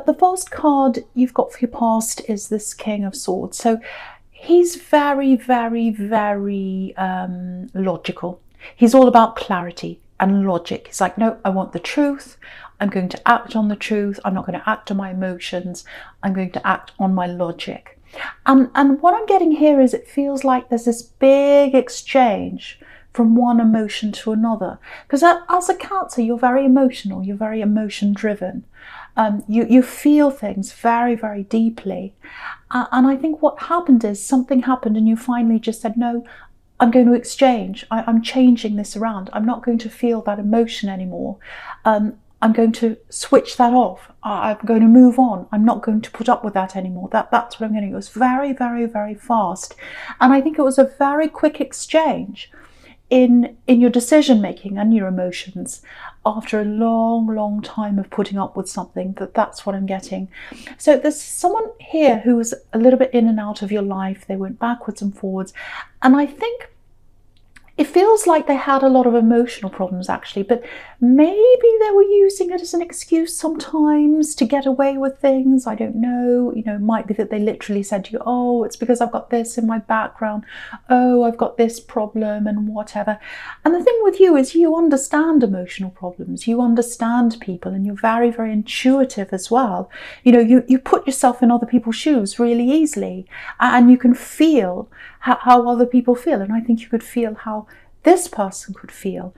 The first card you've got for your past is this King of Swords. So he's very, very, very logical. He's all about clarity and logic. He's like, no, I want the truth. I'm going to act on the truth. I'm not going to act on my emotions. I'm going to act on my logic. And what I'm getting here is it feels like there's this big exchange from one emotion to another. Because as a Cancer, you're very emotional. You're very emotion driven. You feel things very, very deeply. And I think what happened is something happened and you finally just said, no, I'm going to exchange. I'm changing this around. I'm not going to feel that emotion anymore. I'm going to switch that off. I'm going to move on. I'm not going to put up with that anymore. That's what I'm going to do. It was very, very, very fast. And I think it was a very quick exchange in your decision making and your emotions after a long, long time of putting up with something. That's what I'm getting. So there's someone here who was a little bit in and out of your life. They went backwards and forwards. And I think it feels like they had a lot of emotional problems actually, but maybe they were using it as an excuse sometimes to get away with things. I don't know. You know, it might be that they literally said to you, oh, it's because I've got this in my background. Oh, I've got this problem and whatever. And the thing with you is you understand emotional problems. You understand people and you're very, very intuitive as well. You know, you put yourself in other people's shoes really easily and you can feel how other people feel. And I think you could feel how this person could feel.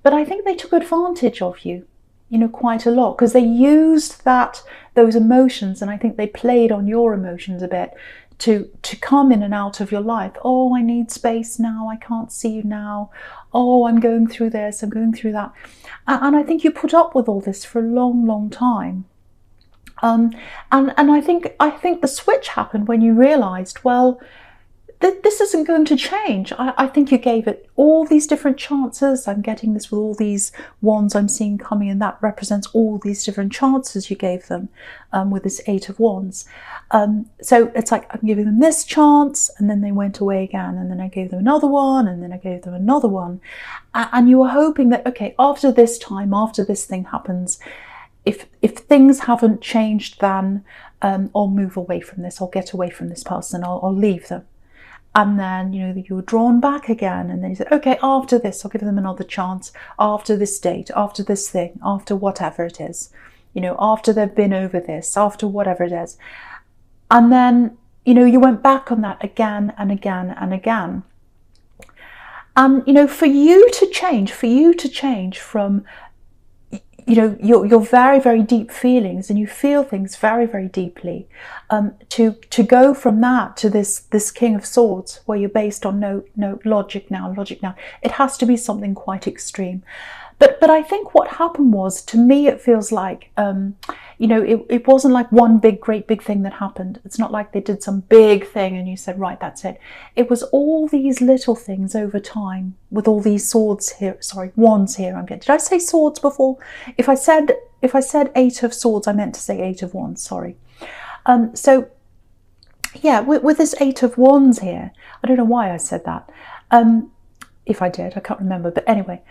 But I think they took advantage of you, you know, quite a lot, because they used those emotions, and I think they played on your emotions a bit to come in and out of your life. Oh, I need space now. I can't see you now. Oh, I'm going through this. I'm going through that. And I think you put up with all this for a long, long time. And I think the switch happened when you realized, well, this isn't going to change. I think you gave it all these different chances. I'm getting this with all these wands I'm seeing coming, and that represents all these different chances you gave them with this Eight of Wands. So it's like I'm giving them this chance, and then they went away again, and then I gave them another one, and then I gave them another one. And you were hoping that, okay, after this time, after this thing happens, if things haven't changed, then I'll move away from this. I'll get away from this person. I'll leave them. And then, you know, you were drawn back again. And then you said, okay, after this, I'll give them another chance. After this date, after this thing, after whatever it is. You know, after they've been over this, after whatever it is. And then, you know, you went back on that again and again and again. And, you know, for you to change from, you know, your very, very deep feelings, and you feel things very, very deeply, to go from that to this King of Swords, where you're based on no logic now, it has to be something quite extreme. But I think what happened was, to me, it feels like, you know, it wasn't like one great big thing that happened. It's not like they did some big thing and you said, right, that's it. It was all these little things over time with all these swords here, sorry, wands here. Did I say swords before? If I said Eight of Swords, I meant to say Eight of Wands, sorry. So yeah, with this Eight of Wands here, I don't know why I said that. If I did, I can't remember. But anyway,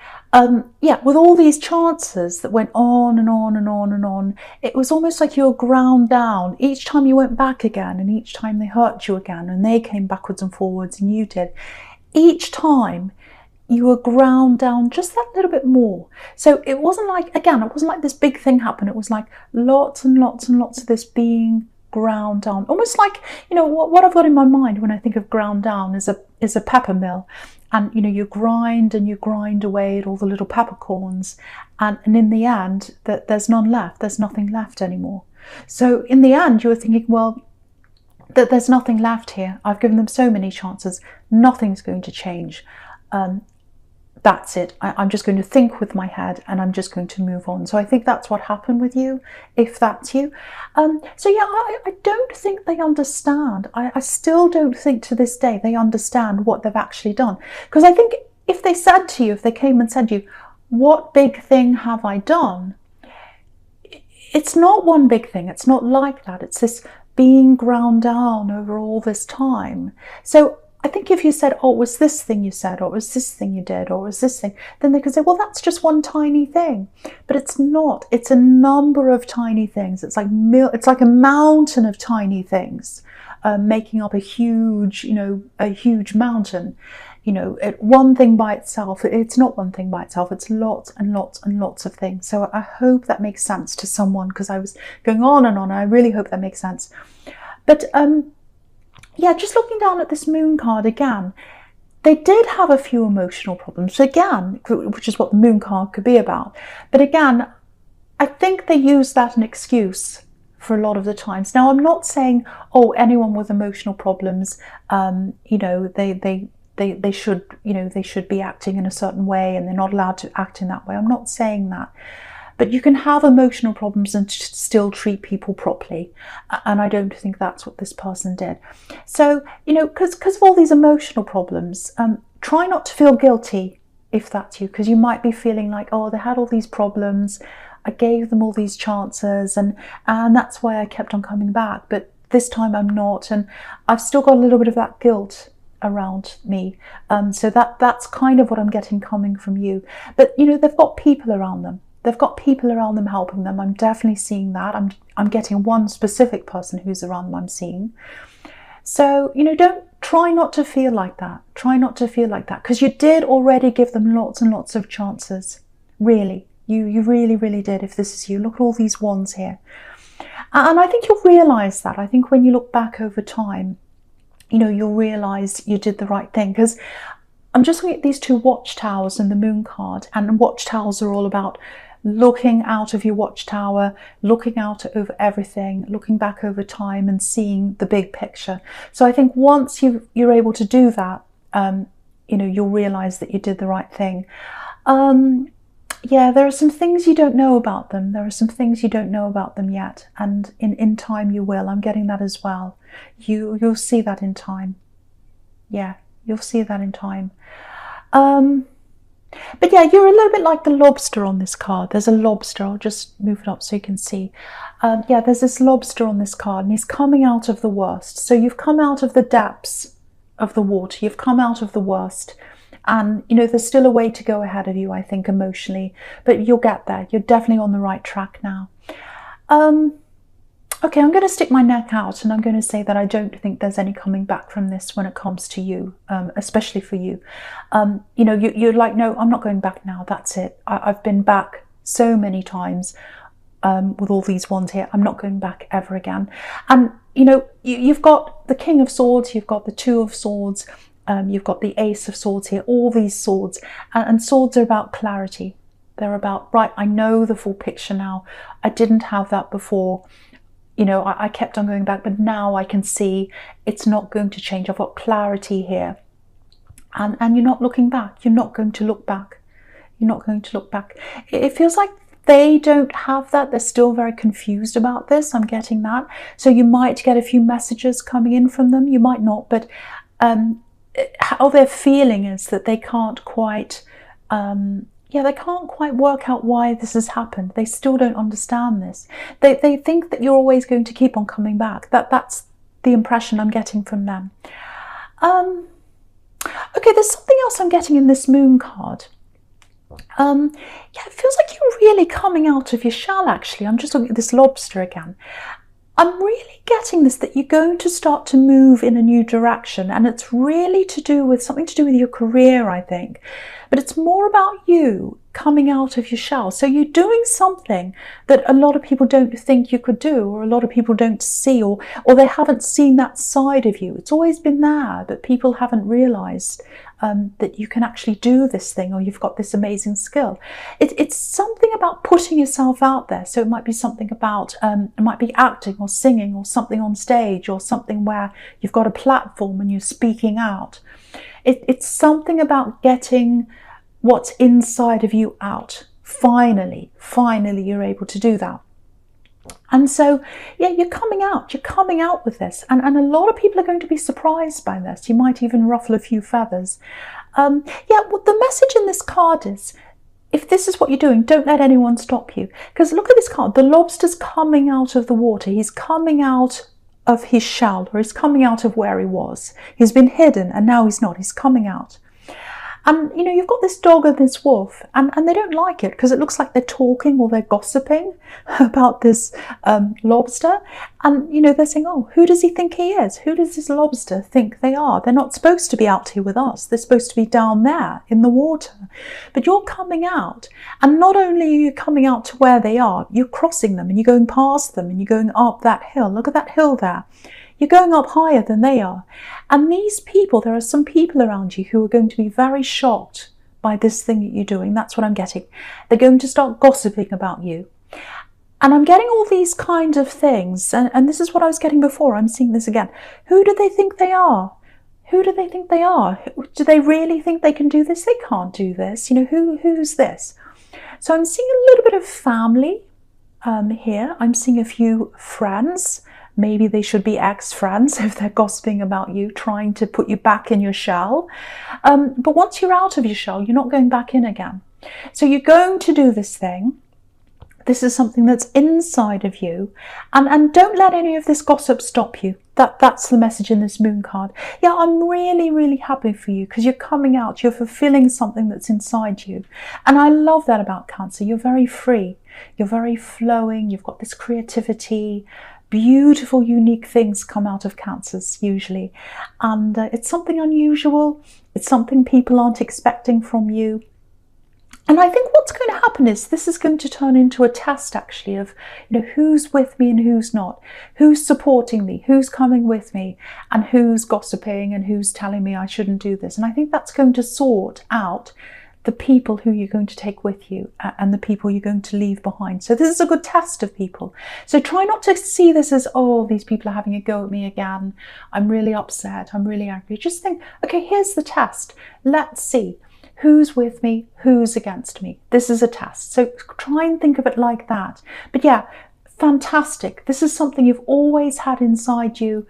yeah, with all these chances that went on and on and on and on, it was almost like you were ground down. Each time you went back again, and each time they hurt you again, and they came backwards and forwards, and you did. Each time you were ground down just that little bit more. So it wasn't like, again, it wasn't like this big thing happened. It was like lots and lots and lots of this being ground down. Almost like, you know, what I've got in my mind when I think of ground down is a pepper mill. And, you know, you grind and you grind away at all the little peppercorns. And in the end, there's none left. There's nothing left anymore. So in the end, you were thinking, well, there's nothing left here. I've given them so many chances. Nothing's going to change. That's it. I'm just going to think with my head, and I'm just going to move on. So I think that's what happened with you, if that's you. So yeah, I don't think they understand. I still don't think to this day they understand what they've actually done. Because I think if they said to you, if they came and said to you, what big thing have I done? It's not one big thing. It's not like that. It's this being ground down over all this time. So I think if you said, oh, it was this thing you said, or it was this thing you did, or it was this thing, then they could say, well, that's just one tiny thing. But it's not. It's a number of tiny things. It's like a mountain of tiny things making up a huge, a huge mountain. One thing by itself, it's not one thing by itself. It's lots and lots and lots of things. So I hope that makes sense to someone, because I was going on and on. And I really hope that makes sense. But yeah, just looking down at this moon card again, they did have a few emotional problems again, which is what the moon card could be about. But again, I think they use that as an excuse for a lot of the times. Now, I'm not saying, oh, anyone with emotional problems, they should be acting in a certain way and they're not allowed to act in that way. I'm not saying that. But you can have emotional problems and still treat people properly. And I don't think that's what this person did. So, because of all these emotional problems, try not to feel guilty if that's you, because you might be feeling like, oh, they had all these problems. I gave them all these chances and that's why I kept on coming back. But this time I'm not. And I've still got a little bit of that guilt around me. So that's kind of what I'm getting coming from you. But, they've got people around them. They've got people around them helping them. I'm definitely seeing that. I'm getting one specific person who's around them I'm seeing. So, don't try not to feel like that. Try not to feel like that, because you did already give them lots and lots of chances. Really. You really, really did, if this is you. Look at all these wands here. And I think you'll realise that. I think when you look back over time, you'll realise you did the right thing. Because I'm just looking at these two watchtowers and the moon card. And watchtowers are all about looking out of your watchtower, looking out over everything, looking back over time and seeing the big picture. So I think once you're able to do that, you'll realise that you did the right thing. Yeah, there are some things you don't know about them. There are some things you don't know about them yet. And in time you will. I'm getting that as well. You'll see that in time. Yeah, you'll see that in time. But yeah, you're a little bit like the lobster on this card. There's a lobster. I'll just move it up so you can see. Yeah, there's this lobster on this card and he's coming out of the worst. So you've come out of the depths of the water. You've come out of the worst. And, there's still a way to go ahead of you, I think, emotionally. But you'll get there. You're definitely on the right track now. Okay, I'm going to stick my neck out and I'm going to say that I don't think there's any coming back from this when it comes to you, especially for you. You're like, no, I'm not going back now. That's it. I've been back so many times with all these wands here. I'm not going back ever again. And, you've got the King of Swords. You've got the Two of Swords. You've got the Ace of Swords here, all these swords. And swords are about clarity. They're about, right, I know the full picture now. I didn't have that before. I kept on going back, but now I can see it's not going to change. I've got clarity here. And you're not looking back. You're not going to look back. You're not going to look back. It feels like they don't have that. They're still very confused about this. I'm getting that. So you might get a few messages coming in from them. You might not, but how they're feeling is that they can't quite they can't quite work out why this has happened. They still don't understand this. They think that you're always going to keep on coming back. That's the impression I'm getting from them. Okay, there's something else I'm getting in this moon card. Yeah, it feels like you're really coming out of your shell, actually. I'm just looking at this lobster again. I'm really getting this, that you're going to start to move in a new direction, and it's really something to do with your career, I think. But it's more about you coming out of your shell. So you're doing something that a lot of people don't think you could do, or a lot of people don't see, or they haven't seen that side of you. It's always been there, but people haven't realised that you can actually do this thing, or you've got this amazing skill. It's something about putting yourself out there. So it might be something about, it might be acting or singing or something on stage, or something where you've got a platform and you're speaking out. It's something about getting what's inside of you out. Finally you're able to do that. And so, yeah, you're coming out with this. And a lot of people are going to be surprised by this. You might even ruffle a few feathers. Yeah, well, the message in this card is, if this is what you're doing, don't let anyone stop you. Because look at this card. The lobster's coming out of the water. He's coming out of his shell, or he's coming out of where he was. He's been hidden and now he's not, he's coming out. And, you know, you've got this dog and this wolf, and they don't like it because it looks like they're talking or they're gossiping about this lobster. And, you know, they're saying, oh, who does he think he is? Who does this lobster think they are? They're not supposed to be out here with us. They're supposed to be down there in the water. But you're coming out, and not only are you coming out to where they are, you're crossing them and you're going past them and you're going up that hill. Look at that hill there. You're going up higher than they are. And these people, there are some people around you who are going to be very shocked by this thing that you're doing. That's what I'm getting. They're going to start gossiping about you. And I'm getting all these kind of things. And this is what I was getting before. I'm seeing this again. Who do they think they are? Who do they think they are? Do they really think they can do this? They can't do this. You know, who's this? So I'm seeing a little bit of family here. I'm seeing a few friends. Maybe they should be ex-friends if they're gossiping about you, trying to put you back in your shell. But once you're out of your shell, you're not going back in again. So you're going to do this thing. This is something that's inside of you. And don't let any of this gossip stop you. That's the message in this moon card. Yeah, I'm really, really happy for you because you're coming out. You're fulfilling something that's inside you. And I love that about Cancer. You're very free. You're very flowing. You've got this creativity. Beautiful, unique things come out of Cancers usually, and it's something unusual. It's something people aren't expecting from you. And I think what's going to happen is this is going to turn into a test actually of, you know, who's with me and who's not, who's supporting me, who's coming with me, and who's gossiping and who's telling me I shouldn't do this. And I think that's going to sort out the people who you're going to take with you and the people you're going to leave behind. So this is a good test of people. So try not to see this as, oh, these people are having a go at me again. I'm really upset. I'm really angry. Just think, okay, here's the test. Let's see who's with me, who's against me. This is a test. So try and think of it like that. But yeah, fantastic. This is something you've always had inside you,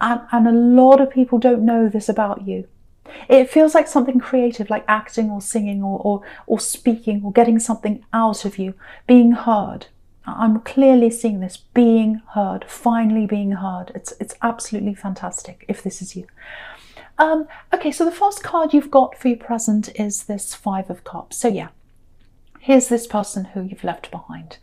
and a lot of people don't know this about you. It feels like something creative, like acting or singing or speaking or getting something out of you, being heard. I'm clearly seeing this, being heard, finally being heard. It's absolutely fantastic if this is you. Okay, so the first card you've got for your present is this Five of Cups. So yeah, here's this person who you've left behind.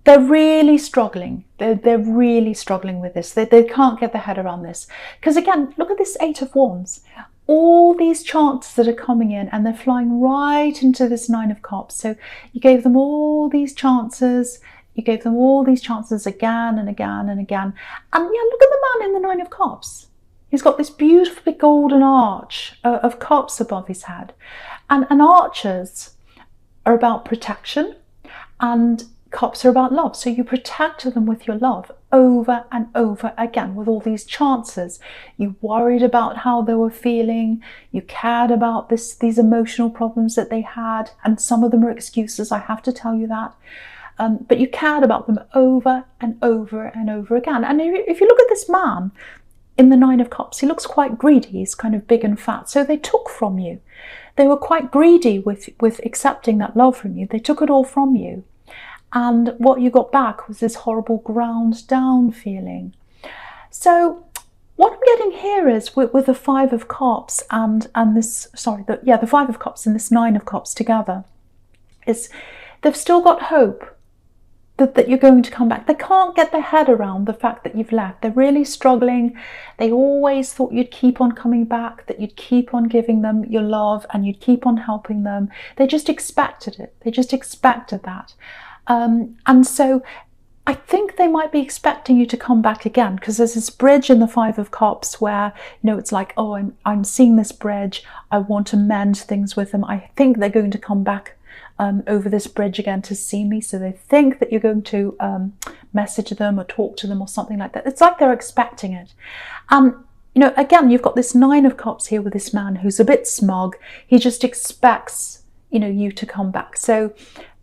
They're really struggling. They're really struggling with this. They can't get their head around this. Because again, look at this Eight of Wands. All these chances that are coming in and they're flying right into this Nine of Cups. So you gave them all these chances. You gave them all these chances again and again and again. And yeah, look at the man in the Nine of Cups. He's got this beautiful big golden arch of cups above his head. And arches are about protection, and cups are about love. So you protected them with your love over and over again with all these chances. You worried about how they were feeling. You cared about these emotional problems that they had. And some of them are excuses, I have to tell you that. But you cared about them over and over and over again. And if you look at this man in the Nine of Cups, he looks quite greedy. He's kind of big and fat. So they took from you. They were quite greedy with accepting that love from you. They took it all from you. And what you got back was this horrible ground down feeling. So what I'm getting here is with the Five of Cups and this, the Five of Cups and this Nine of Cups together, is they've still got hope that you're going to come back. They can't get their head around the fact that you've left. They're really struggling. They always thought you'd keep on coming back, that you'd keep on giving them your love and you'd keep on helping them. They just expected it. They just expected that. And so I think they might be expecting you to come back again, because there's this bridge in the Five of Cups where, you know, it's like, oh, I'm seeing this bridge. I want to mend things with them. I think they're going to come back over this bridge again to see me. So they think that you're going to message them or talk to them or something like that. It's like they're expecting it. You know, again, you've got this Nine of Cups here with this man who's a bit smug. He just expects, you know, you to come back. So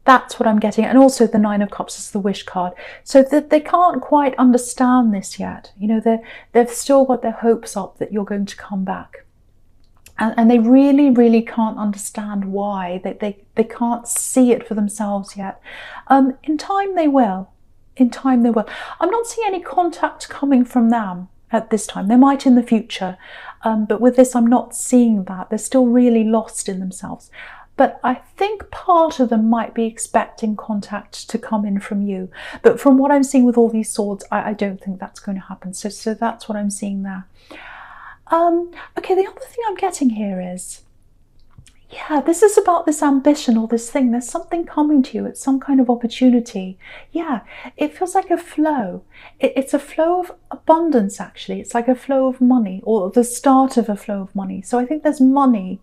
that's what I'm getting. And also the Nine of Cups is the wish card. So that they can't quite understand this yet. You know, they've still got their hopes up that you're going to come back. And they really, really can't understand why. They can't see it for themselves yet. In time they will. In time they will. I'm not seeing any contact coming from them at this time. They might in the future, but with this I'm not seeing that. They're still really lost in themselves. But I think part of them might be expecting contact to come in from you. But from what I'm seeing with all these swords, I don't think that's going to happen. So that's what I'm seeing there. Okay, the other thing I'm getting here is, yeah, this is about this ambition or this thing. There's something coming to you. It's some kind of opportunity. Yeah, it feels like a flow. It's a flow of abundance, actually. It's like a flow of money, or the start of a flow of money. So I think there's money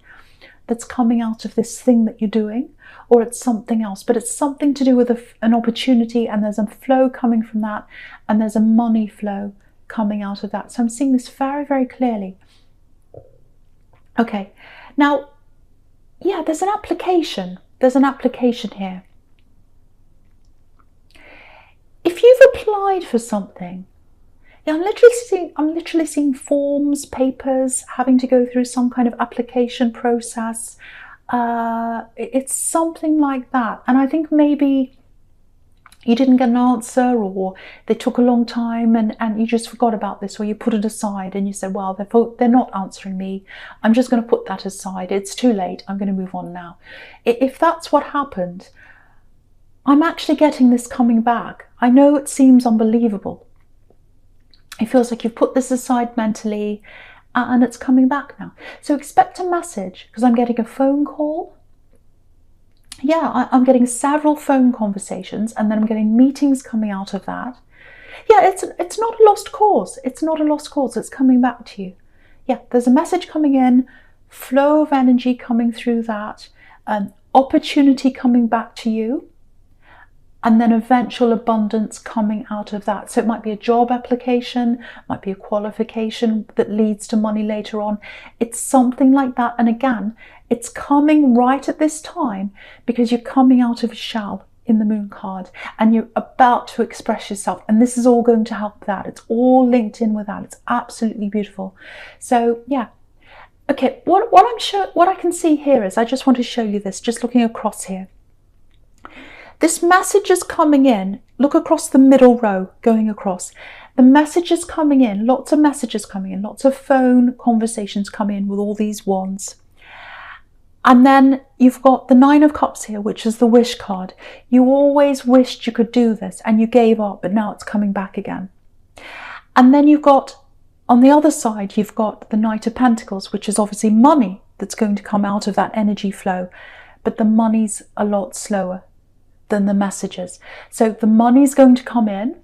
that's coming out of this thing that you're doing, or it's something else, but it's something to do with an opportunity, and there's a flow coming from that, and there's a money flow coming out of that. So I'm seeing this very, very clearly. Okay, now, yeah, there's an application. There's an application here. If you've applied for something, yeah, I'm literally seeing forms, papers, having to go through some kind of application process. It's something like that. And I think maybe you didn't get an answer, or they took a long time and you just forgot about this, or you put it aside and you said, well, they're not answering me. I'm just going to put that aside. It's too late. I'm going to move on now. If that's what happened, I'm actually getting this coming back. I know it seems unbelievable. It feels like you've put this aside mentally and it's coming back now. So expect a message, because I'm getting a phone call. Yeah, I'm getting several phone conversations, and then I'm getting meetings coming out of that. Yeah, it's not a lost cause. It's not a lost cause. It's coming back to you. Yeah, there's a message coming in, flow of energy coming through that, opportunity coming back to you, and then eventual abundance coming out of that. So it might be a job application, might be a qualification that leads to money later on. It's something like that. And again, it's coming right at this time because you're coming out of a shell in the moon card and you're about to express yourself. And this is all going to help that. It's all linked in with that. It's absolutely beautiful. So yeah. Okay, what I can see here is, I just want to show you this, just looking across here. This message is coming in. Look across the middle row, going across. The message is coming in, lots of messages coming in, lots of phone conversations coming in with all these wands. And then you've got the Nine of Cups here, which is the wish card. You always wished you could do this and you gave up, but now it's coming back again. And then you've got, on the other side, you've got the Knight of Pentacles, which is obviously money that's going to come out of that energy flow. But the money's a lot slower than the messages. So the money's going to come in,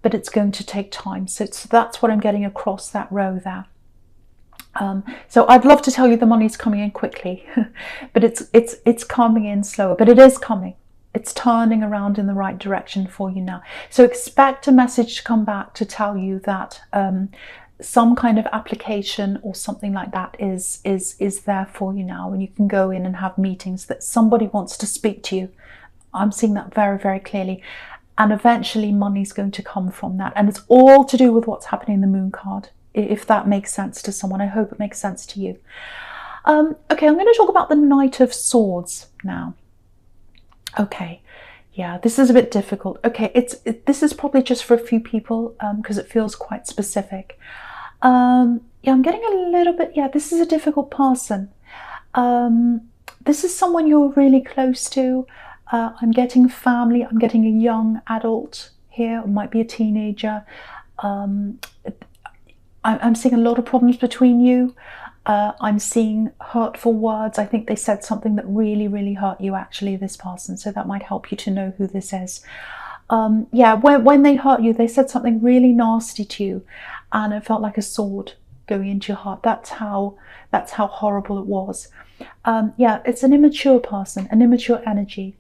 but it's going to take time. So that's what I'm getting across that row there. So I'd love to tell you the money's coming in quickly, but it's coming in slower, but it is coming. It's turning around in the right direction for you now. So expect a message to come back to tell you that some kind of application or something like that is there for you now, and you can go in and have meetings, that somebody wants to speak to you. I'm seeing that very, very clearly. And eventually money's going to come from that. And it's all to do with what's happening in the moon card. If that makes sense to someone, I hope it makes sense to you. Okay, I'm going to talk about the Knight of Swords now. Okay, yeah, this is a bit difficult. Okay, this is probably just for a few people because it feels quite specific. Yeah, I'm getting a little bit, yeah, this is a difficult person. This is someone you're really close to. I'm getting family, I'm getting a young adult here, it might be a teenager. I'm seeing a lot of problems between you. I'm seeing hurtful words. I think they said something that really, really hurt you, actually, this person. So that might help you to know who this is. Yeah, when they hurt you, they said something really nasty to you, and it felt like a sword going into your heart. That's how horrible it was. Yeah, it's an immature person, an immature energy.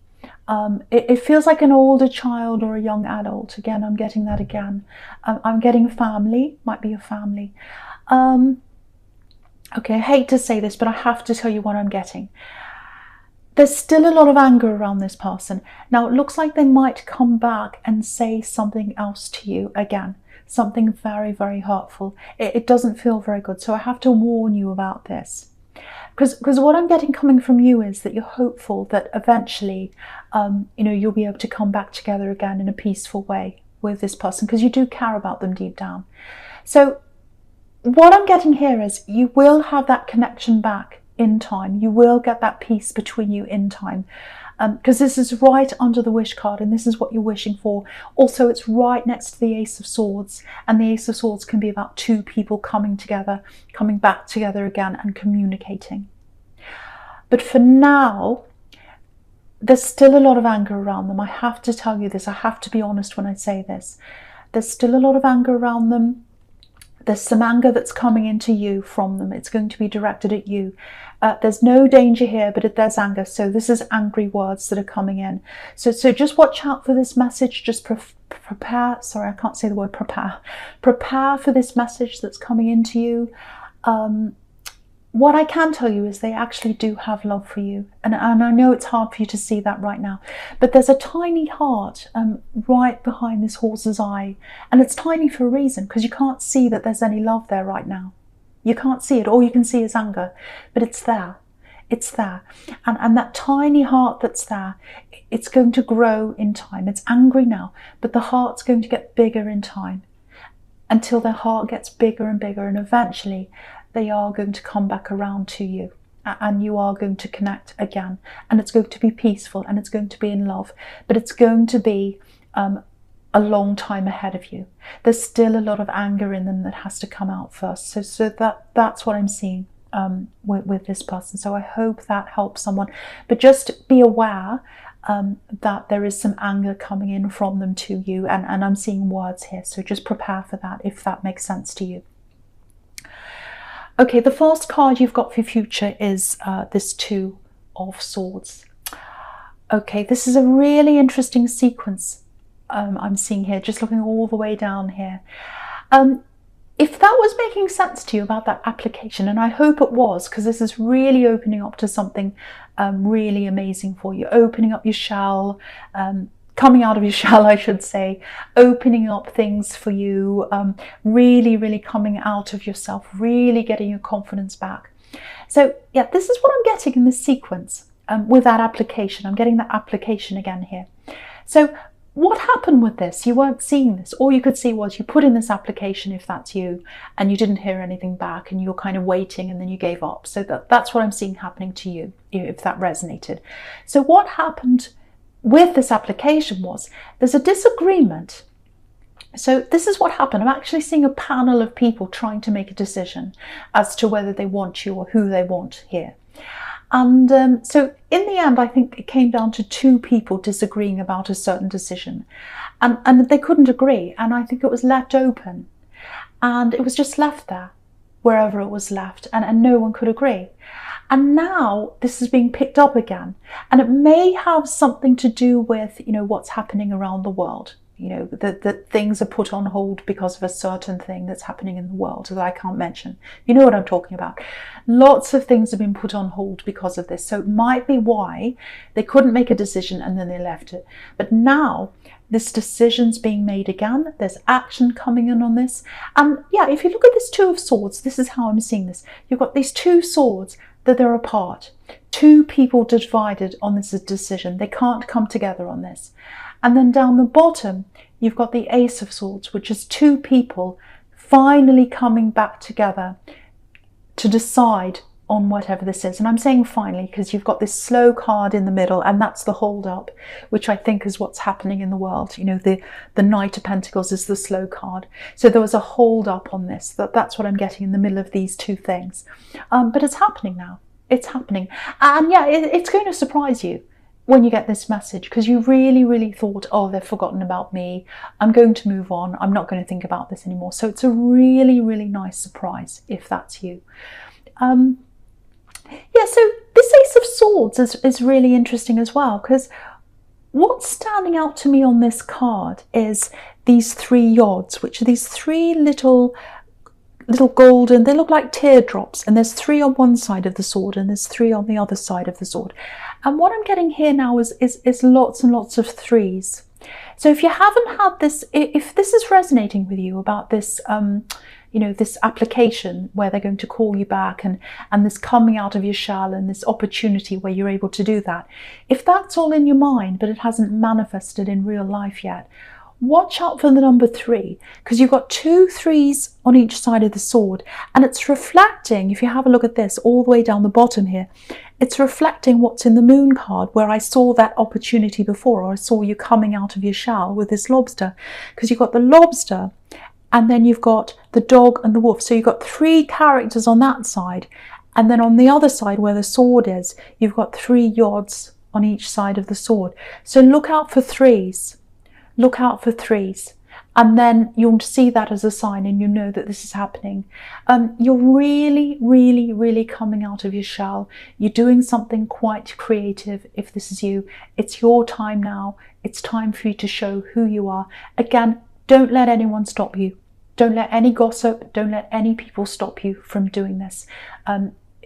It feels like an older child or a young adult. Again, I'm getting that again. I'm getting family, might be a family. Okay, I hate to say this, but I have to tell you what I'm getting. There's still a lot of anger around this person. Now, it looks like they might come back and say something else to you again. Something very, very hurtful. It doesn't feel very good. So I have to warn you about this. Because what I'm getting coming from you is that you're hopeful that eventually, you know, you'll be able to come back together again in a peaceful way. with this person, because you do care about them deep down. So what I'm getting here is you will have that connection back in time. You will get that peace between you in time, because this is right under the wish card, and this is what you're wishing for. Also, it's right next to the Ace of Swords, and the Ace of Swords can be about two people coming together, coming back together again and communicating. But for now, there's still a lot of anger around them. I have to tell you this. I have to be honest when I say this. There's still a lot of anger around them. There's some anger that's coming into you from them. It's going to be directed at you. There's no danger here, but there's anger. So this is angry words that are coming in. So just watch out for this message. Just prepare. Sorry, I can't say the word prepare. Prepare for this message that's coming into you. What I can tell you is they actually do have love for you. And I know it's hard for you to see that right now, but there's a tiny heart right behind this horse's eye. And it's tiny for a reason, because you can't see that there's any love there right now. You can't see it. All you can see is anger, but it's there. It's there. And that tiny heart that's there, it's going to grow in time. It's angry now, but the heart's going to get bigger in time, until their heart gets bigger and bigger, and eventually they are going to come back around to you, and you are going to connect again, and it's going to be peaceful, and it's going to be in love, but it's going to be a long time ahead of you. There's still a lot of anger in them that has to come out first. So that's what I'm seeing with this person. So I hope that helps someone, but just be aware that there is some anger coming in from them to you, and I'm seeing words here, so just prepare for that, if that makes sense to you. Okay, the first card you've got for your future is this Two of Swords. Okay, this is a really interesting sequence I'm seeing here, just looking all the way down here. If that was making sense to you about that application, and I hope it was, because this is really opening up to something really amazing for you, opening up your shell, coming out of your shell, I should say, opening up things for you, really coming out of yourself, really getting your confidence back. So yeah, this is what I'm getting in this sequence with that application. I'm getting that application again here. So what happened with this? You weren't seeing this. All you could see was you put in this application, if that's you, and you didn't hear anything back, and you're kind of waiting, and then you gave up. So that's what I'm seeing happening to you, if that resonated. So what happened with this application was there's a disagreement. So this is what happened. I'm actually seeing a panel of people trying to make a decision as to whether they want you or who they want here. And so in the end, I think it came down to two people disagreeing about a certain decision, and they couldn't agree. And I think it was left open, and it was just left there, wherever it was left, and no one could agree. And now this is being picked up again, and it may have something to do with, you know, what's happening around the world. You know, that things are put on hold because of a certain thing that's happening in the world that I can't mention. You know what I'm talking about. Lots of things have been put on hold because of this. So it might be why they couldn't make a decision and then they left it. But now this decision's being made again. There's action coming in on this. And yeah, if you look at this Two of Swords, this is how I'm seeing this. You've got these two swords that they're apart. Two people divided on this decision. They can't come together on this. And then down the bottom, you've got the Ace of Swords, which is two people finally coming back together to decide on whatever this is. And I'm saying finally because you've got this slow card in the middle, and that's the hold up, which I think is what's happening in the world. You know, the Knight of Pentacles is the slow card. So there was a hold up on this. That's what I'm getting in the middle of these two things. But it's happening now. It's happening. And yeah, it's going to surprise you when you get this message, because you really thought, oh, they've forgotten about me, I'm going to move on, I'm not going to think about this anymore. So it's a really nice surprise if that's you. Yeah, so this Ace of Swords is really interesting as well, because what's standing out to me on this card is these three yods, which are these three little golden, they look like teardrops, and there's three on one side of the sword and there's three on the other side of the sword. And what I'm getting here now is lots and lots of threes. So if you haven't had this, if this is resonating with you about this, you know, this application where they're going to call you back, and this coming out of your shell, and this opportunity where you're able to do that, if that's all in your mind but it hasn't manifested in real life yet, watch out for the number 3, because you've got 2 3s on each side of the sword, and it's reflecting, if you have a look at this all the way down the bottom here, it's reflecting what's in the moon card, where I saw that opportunity before, or I saw you coming out of your shell with this lobster, because you've got the lobster and then you've got the dog and the wolf. So you've got 3 characters on that side, and then on the other side where the sword is, you've got 3 yods on each side of the sword. So look out for 3s. Look out for 3s. And then you'll see that as a sign, and you know that this is happening. You're really, really, really coming out of your shell. You're doing something quite creative. If this is you, it's your time now. It's time for you to show who you are. Again, don't let anyone stop you. Don't let any gossip, don't let any people stop you from doing this.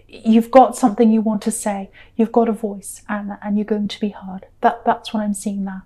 You've got something you want to say. You've got a voice, and you're going to be heard. That's what I'm seeing now.